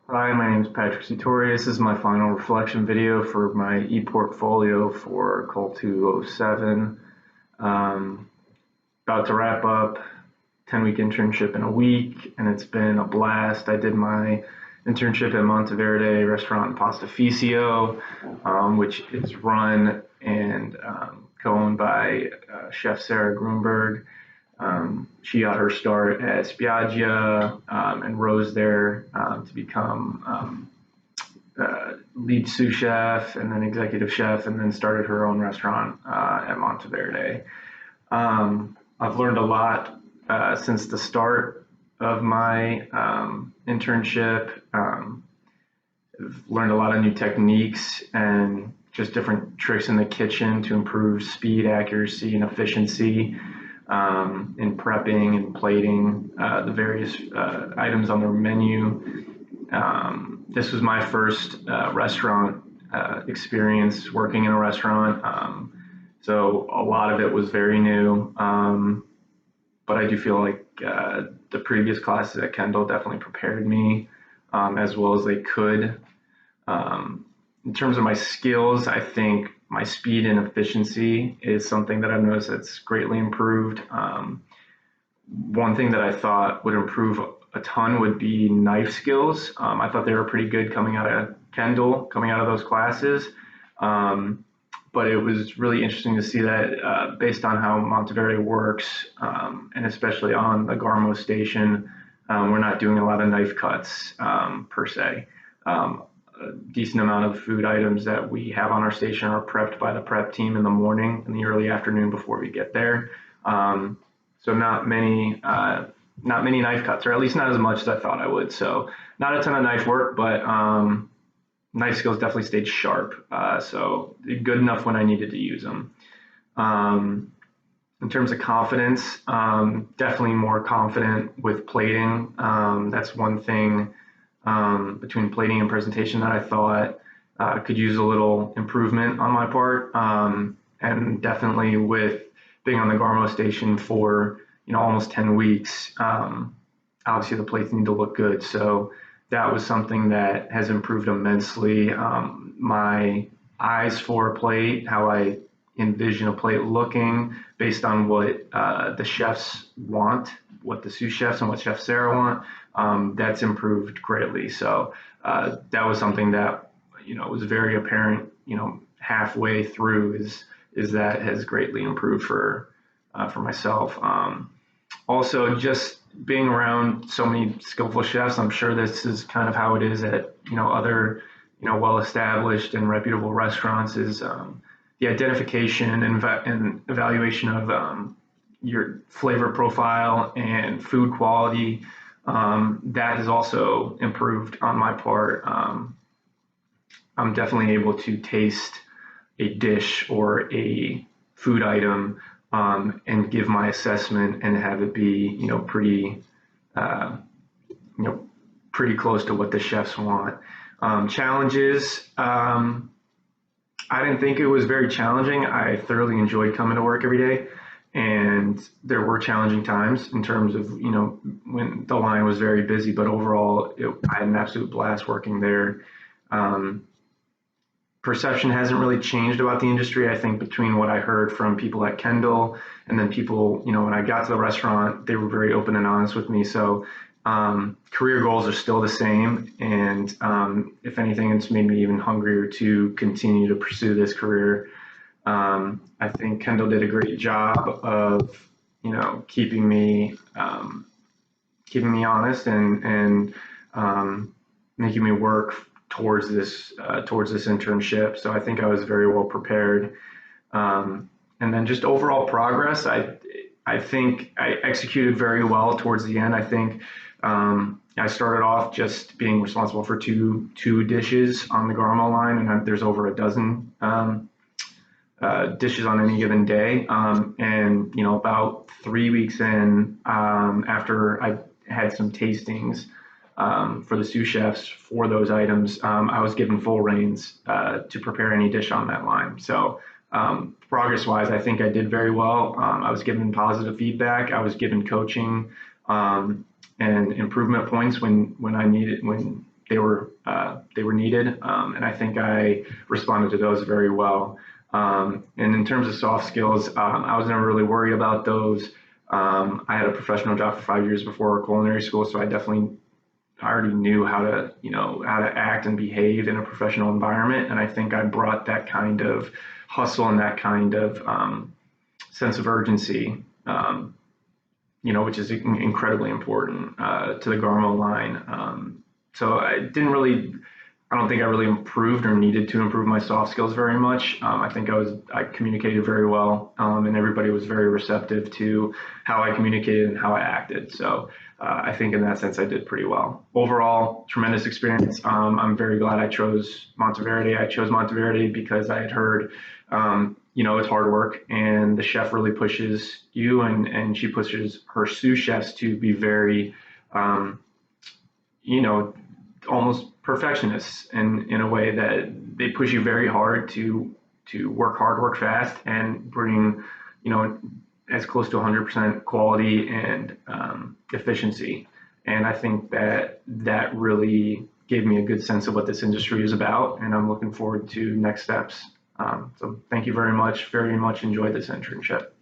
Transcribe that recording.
Hi, my name is Patrick Citori. This is my final reflection video for my e-portfolio for CUL 207. Um, About to wrap up 10-week internship in a week, and it's been a blast. I did my internship at Monteverde Restaurant and Pastificio, which is run and co-owned by Chef Sarah Grunberg. She got her start at Spiaggia and rose there to become lead sous chef and then executive chef, and then started her own restaurant at Monteverde. I've learned a lot since the start of my internship. I've learned a lot of new techniques and just different tricks in the kitchen to improve speed, accuracy, and efficiency in prepping and plating the various items on their menu. This was my first restaurant experience working in a restaurant, so a lot of it was very new. But I do feel like the previous classes at Kendall definitely prepared me as well as they could. In terms of my skills, I think my speed and efficiency is something that I've noticed that's greatly improved. One thing that I thought would improve a ton would be knife skills. I thought they were pretty good coming out of Kendall, coming out of those classes. But it was really interesting to see that based on how Monteverde works, and especially on the Garmo station, we're not doing a lot of knife cuts per se. A decent amount of food items that we have on our station are prepped by the prep team in the morning, in the early afternoon before we get there. So not many knife cuts, or at least not as much as I thought I would. So not a ton of knife work, but knife skills definitely stayed sharp. So good enough when I needed to use them. In terms of confidence, definitely more confident with plating. That's one thing between plating and presentation that I thought could use a little improvement on my part. And definitely with being on the Garmo station for almost 10 weeks, obviously the plates need to look good. So that was something that has improved immensely. My eyes for a plate, how I envision a plate looking based on what the chefs want, what the sous chefs and what Chef Sarah want, that's improved greatly. So that was something that was very apparent. Halfway through is that has greatly improved for myself. Also, just being around so many skillful chefs, I'm sure this is kind of how it is at other well-established and reputable restaurants. Is the identification and evaluation of your flavor profile and food quality. That has also improved on my part. I'm definitely able to taste a dish or a food item and give my assessment and have it be uh, pretty close to what the chefs want. Challenges. I didn't think it was very challenging. I thoroughly enjoyed coming to work every day, and there were challenging times in terms of when the line was very busy. But overall, I had an absolute blast working there. Um, Perception hasn't really changed about the industry. I think between what I heard from people at Kendall and then people, when I got to the restaurant, they were very open and honest with me. So career goals are still the same. And if anything, it's made me even hungrier to continue to pursue this career. I think Kendall did a great job of, keeping me honest and making me work towards this internship. So I think I was very well prepared. And then just overall progress, I think I executed very well towards the end. I think I started off just being responsible for two dishes on the Garmo line, and there's over a dozen dishes on any given day. And about 3 weeks in, after I had some tastings for the sous chefs for those items, I was given full reins to prepare any dish on that line. So progress-wise, I think I did very well. I was given positive feedback. I was given coaching and improvement points when I needed, when they were needed, and I think I responded to those very well. And in terms of soft skills, I was never really worried about those. I had a professional job for 5 years before culinary school, so I already knew how to, how to act and behave in a professional environment. And I think I brought that kind of hustle and that kind of sense of urgency, which is incredibly important to the Garmo line. So I don't think I really improved or needed to improve my soft skills very much. I think I communicated very well, and everybody was very receptive to how I communicated and how I acted. So I think in that sense, I did pretty well. Overall, tremendous experience. I'm very glad I chose Monteverde. I chose Monteverde because I had heard, it's hard work, and the chef really pushes you, and she pushes her sous chefs to be very, almost perfectionists in a way that they push you very hard to work hard, work fast, and bring, as close to 100% quality and efficiency. And I think that really gave me a good sense of what this industry is about, and I'm looking forward to next steps. So thank you very much. Very much enjoyed this internship.